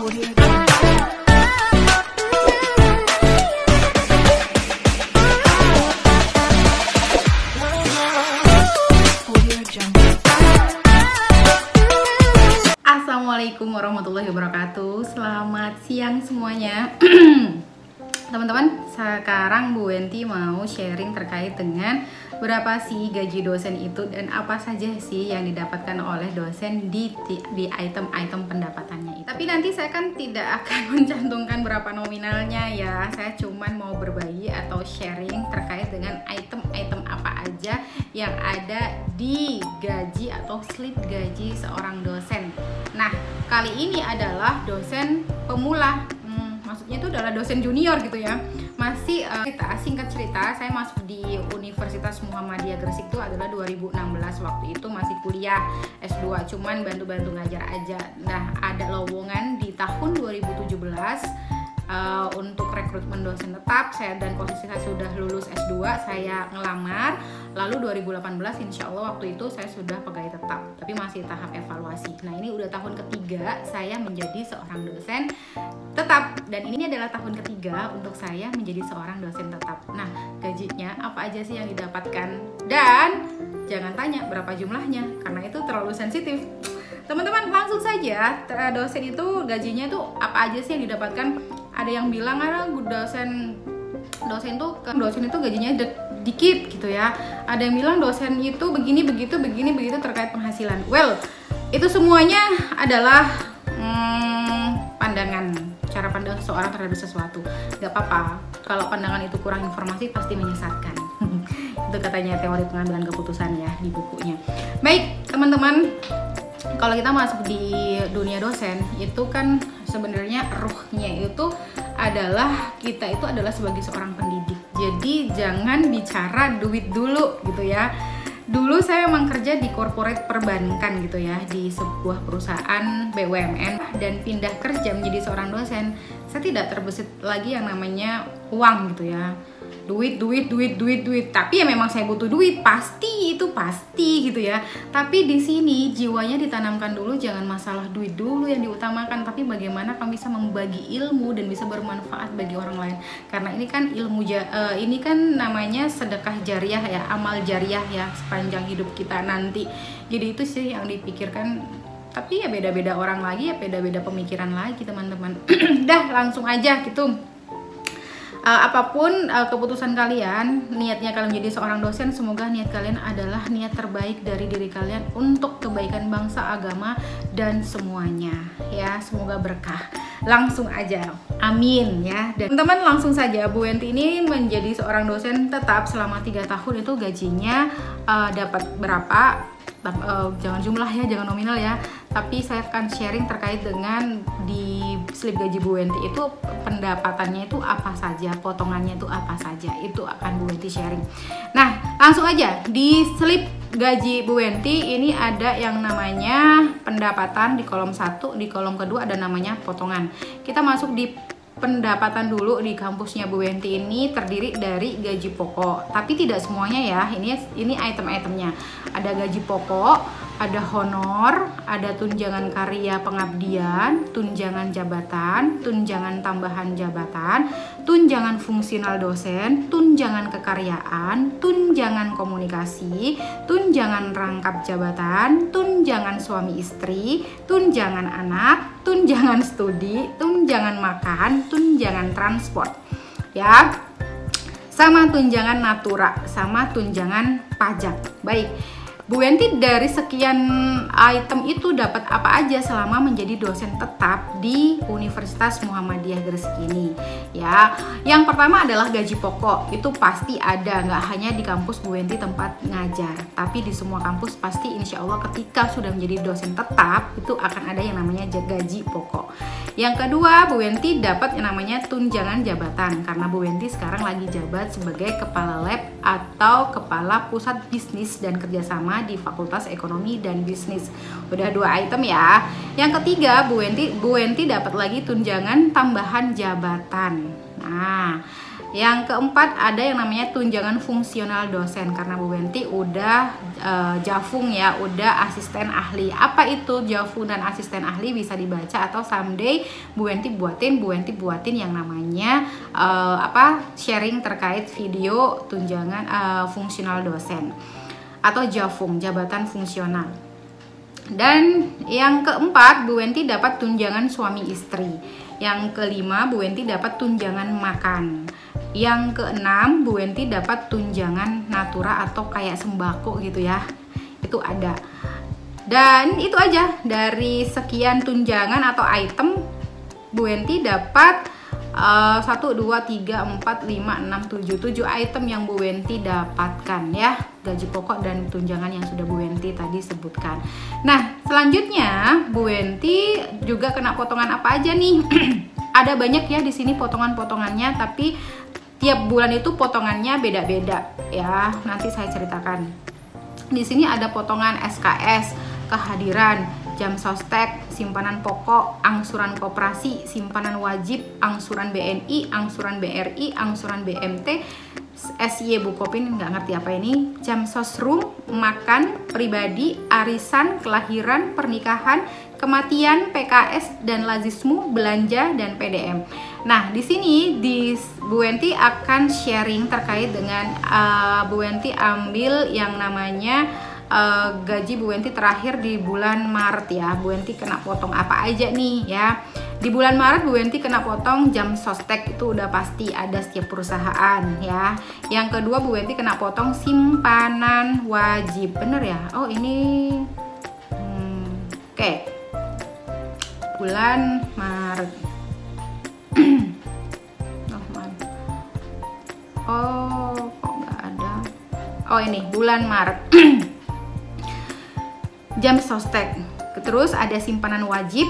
Assalamualaikum warahmatullahi wabarakatuh. Selamat siang semuanya. Teman-teman, sekarang Bu Wenti mau sharing terkait dengan berapa sih gaji dosen itu dan apa saja sih yang didapatkan oleh dosen di item-item pendapatannya itu. Tapi nanti saya kan tidak akan mencantumkan berapa nominalnya ya. Saya cuman mau berbagi atau sharing terkait dengan item-item apa aja yang ada di gaji atau slip gaji seorang dosen. Nah, kali ini adalah dosen pemula. Maksudnya itu adalah dosen junior gitu ya. Masih singkat cerita, saya masuk di Universitas Muhammadiyah Gresik itu adalah 2016. Waktu itu masih kuliah S2, cuman bantu-bantu ngajar aja. Nah, ada lowongan di tahun 2017 untuk rekrutmen dosen tetap. Saya dan posisi saya sudah lulus S2, saya ngelamar. Lalu 2018 insya Allah waktu itu saya sudah pegawai tetap, tapi masih tahap evaluasi. Nah, ini udah tahun ketiga saya menjadi seorang dosen tetap, dan ini adalah tahun ketiga untuk saya menjadi seorang dosen tetap. Nah, gajinya apa aja sih yang didapatkan? Dan jangan tanya berapa jumlahnya, karena itu terlalu sensitif. Teman-teman, langsung saja, dosen itu gajinya itu apa aja sih yang didapatkan? Ada yang bilang dosen itu gajinya dikit gitu ya. Ada yang bilang dosen itu begini begitu terkait penghasilan. Well, itu semuanya adalah cara pandang seseorang terhadap sesuatu. Gak apa-apa kalau pandangan itu kurang informasi, pasti menyesatkan. Itu katanya teori pengambilan keputusan ya di bukunya. Baik teman-teman, kalau kita masuk di dunia dosen itu kan sebenarnya ruhnya itu adalah kita itu adalah sebagai seorang pendidik. Jadi jangan bicara duit dulu gitu ya. Dulu saya memang kerja di corporate perbankan gitu ya, di sebuah perusahaan BUMN, dan pindah kerja menjadi seorang dosen. Saya tidak terbesit lagi yang namanya uang gitu ya. Duit. Tapi ya memang saya butuh duit, pasti gitu ya. Tapi di sini jiwanya ditanamkan dulu, jangan masalah duit dulu yang diutamakan, tapi bagaimana kami bisa membagi ilmu dan bisa bermanfaat bagi orang lain. Karena ini kan ini kan namanya sedekah jariah ya, amal jariah ya sepanjang hidup kita nanti. Jadi itu sih yang dipikirkan. Tapi ya beda-beda orang lagi, ya beda-beda pemikiran lagi teman-teman. Dah langsung aja gitu. Apapun keputusan kalian, niatnya kalian menjadi seorang dosen, semoga niat kalian adalah niat terbaik dari diri kalian untuk kebaikan bangsa, agama, dan semuanya ya. Semoga berkah. Langsung aja, amin ya. Dan teman-teman, langsung saja, Bu Wenti ini menjadi seorang dosen tetap selama 3 tahun. Itu gajinya dapat berapa? Jangan jumlah ya, jangan nominal ya, tapi saya akan sharing terkait dengan di slip gaji Bu Wenti itu pendapatannya itu apa saja, potongannya itu apa saja, itu akan Bu Wenti sharing. Nah, langsung aja di slip gaji Bu Wenti ini ada yang namanya pendapatan di kolom 1, di kolom kedua ada namanya potongan. Kita masuk di pendapatan dulu. Di kampusnya Bu Wenti ini terdiri dari gaji pokok, tapi tidak semuanya ya. Ini item-itemnya. Ada gaji pokok, ada honor, ada tunjangan karya pengabdian, tunjangan jabatan, tunjangan tambahan jabatan, tunjangan fungsional dosen, tunjangan kekaryaan, tunjangan komunikasi, tunjangan rangkap jabatan, tunjangan suami istri, tunjangan anak, tunjangan studi, tunjangan makan, tunjangan transport ya, sama tunjangan natura, sama tunjangan pajak. Baik, Bu Wenti dari sekian item itu dapat apa aja selama menjadi dosen tetap di Universitas Muhammadiyah Gresik ini ya. Yang pertama adalah gaji pokok, itu pasti ada, nggak hanya di kampus Bu Wenti tempat ngajar, tapi di semua kampus pasti insya Allah ketika sudah menjadi dosen tetap itu akan ada yang namanya gaji pokok. Yang kedua, Bu Wenti dapat yang namanya tunjangan jabatan, karena Bu Wenti sekarang lagi jabat sebagai kepala lab atau kepala pusat bisnis dan kerjasama di Fakultas Ekonomi dan Bisnis. Udah 2 item ya. Yang ketiga, Bu Wenti dapat lagi tunjangan tambahan jabatan. Nah, Yang keempat ada yang namanya tunjangan fungsional dosen, karena Bu Wenti udah jafung ya, udah asisten ahli. Apa itu jafung dan asisten ahli bisa dibaca, atau someday Bu Wenti buatin yang namanya sharing terkait video tunjangan fungsional dosen atau jafung, jabatan fungsional. Dan yang keempat, Bu Wenti dapat tunjangan suami istri. Yang kelima, Bu Wenti dapat tunjangan makan. Yang keenam, Bu Wenti dapat tunjangan natura atau kayak sembako gitu ya. Itu ada. Dan itu aja dari sekian tunjangan atau item, Bu Wenti dapat 1, 2, 3, 4, 5, 6, 7 item yang Bu Wenti dapatkan ya, gaji pokok dan tunjangan yang sudah Bu Wenti tadi sebutkan. Nah, selanjutnya Bu Wenti juga kena potongan apa aja nih? Ada banyak ya di sini potongan-potongannya, tapi tiap bulan itu potongannya beda-beda ya. Nanti saya ceritakan. Di sini ada potongan SKS, kehadiran, jam sostek, simpanan pokok, angsuran koperasi, simpanan wajib, angsuran BNI, angsuran BRI, angsuran BMT, SY Bukopin, nggak ngerti apa ini, jam sosrum, makan, pribadi, arisan, kelahiran, pernikahan, kematian, PKS dan lazismu, belanja dan PDM. Nah, di sini Bu Wenti akan sharing terkait dengan Bu Wenti ambil yang namanya gaji Bu Wenti terakhir di bulan Maret ya. Bu Wenti kena potong apa aja nih ya. Di bulan Maret Bu Wenti kena potong jam sostek, itu udah pasti ada setiap perusahaan ya. Yang kedua, Bu Wenti kena potong simpanan wajib. Bener ya? Oh ini oke. Bulan Maret. Oh, kok nggak ada? Oh ini bulan Maret. Jam sostek, terus ada simpanan wajib,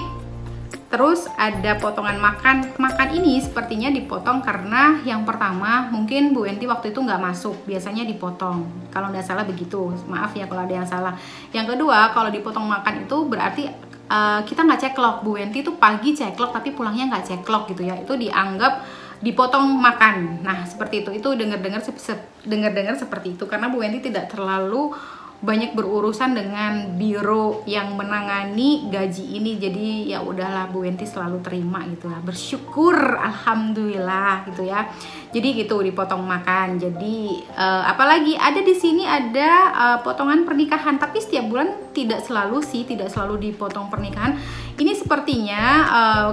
terus ada potongan makan. Makan ini sepertinya dipotong karena yang pertama mungkin Bu Wenti waktu itu nggak masuk, biasanya dipotong. Kalau nggak salah begitu, maaf ya kalau ada yang salah. Yang kedua, kalau dipotong makan itu berarti kita nggak ceklok. Bu Wenti itu pagi ceklok tapi pulangnya nggak ceklok gitu ya. Itu dianggap dipotong makan. Nah seperti itu dengar-dengar seperti itu, karena Bu Wenti tidak terlalu banyak berurusan dengan biro yang menangani gaji ini, jadi ya udahlah Bu Wenti selalu terima gitu lah, bersyukur alhamdulillah gitu ya. Jadi gitu dipotong makan. Jadi apalagi ada di sini ada potongan pernikahan, tapi setiap bulan tidak selalu dipotong pernikahan. Ini sepertinya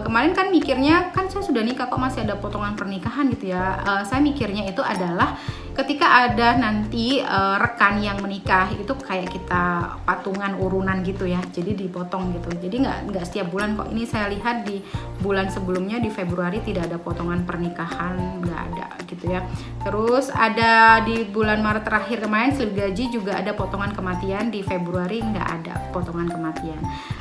kemarin kan mikirnya kan saya sudah nikah kok masih ada potongan pernikahan gitu ya. Saya mikirnya itu adalah ketika ada nanti rekan yang menikah itu kayak kita patungan urunan gitu ya, jadi dipotong gitu. Jadi nggak setiap bulan kok. Ini saya lihat di bulan sebelumnya di Februari tidak ada potongan pernikahan, nggak ada gitu ya. Terus ada di bulan Maret terakhir kemarin slip gaji juga ada potongan kematian, di Februari nggak ada potongan kematian.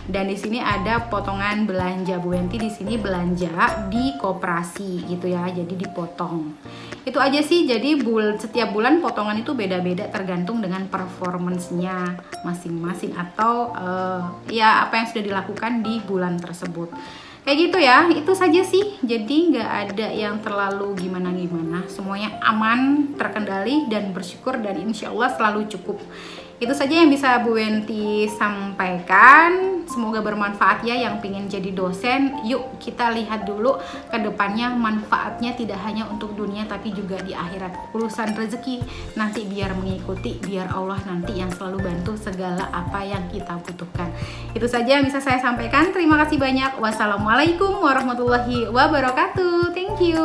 Dan di sini ada potongan belanja. Bu Wenti di sini belanja di koperasi gitu ya, jadi dipotong. Itu aja sih. Jadi setiap bulan potongan itu beda-beda tergantung dengan performance-nya masing-masing atau ya apa yang sudah dilakukan di bulan tersebut. Kayak gitu ya, itu saja sih. Jadi nggak ada yang terlalu gimana-gimana, semuanya aman, terkendali dan bersyukur, dan insya Allah selalu cukup. Itu saja yang bisa Bu Wenti sampaikan. Semoga bermanfaat ya yang pengen jadi dosen. Yuk kita lihat dulu ke depannya manfaatnya tidak hanya untuk dunia tapi juga di akhirat. Urusan rezeki nanti biar mengikuti, biar Allah nanti yang selalu bantu segala apa yang kita butuhkan. Itu saja yang bisa saya sampaikan. Terima kasih banyak. Wassalamualaikum warahmatullahi wabarakatuh. Thank you.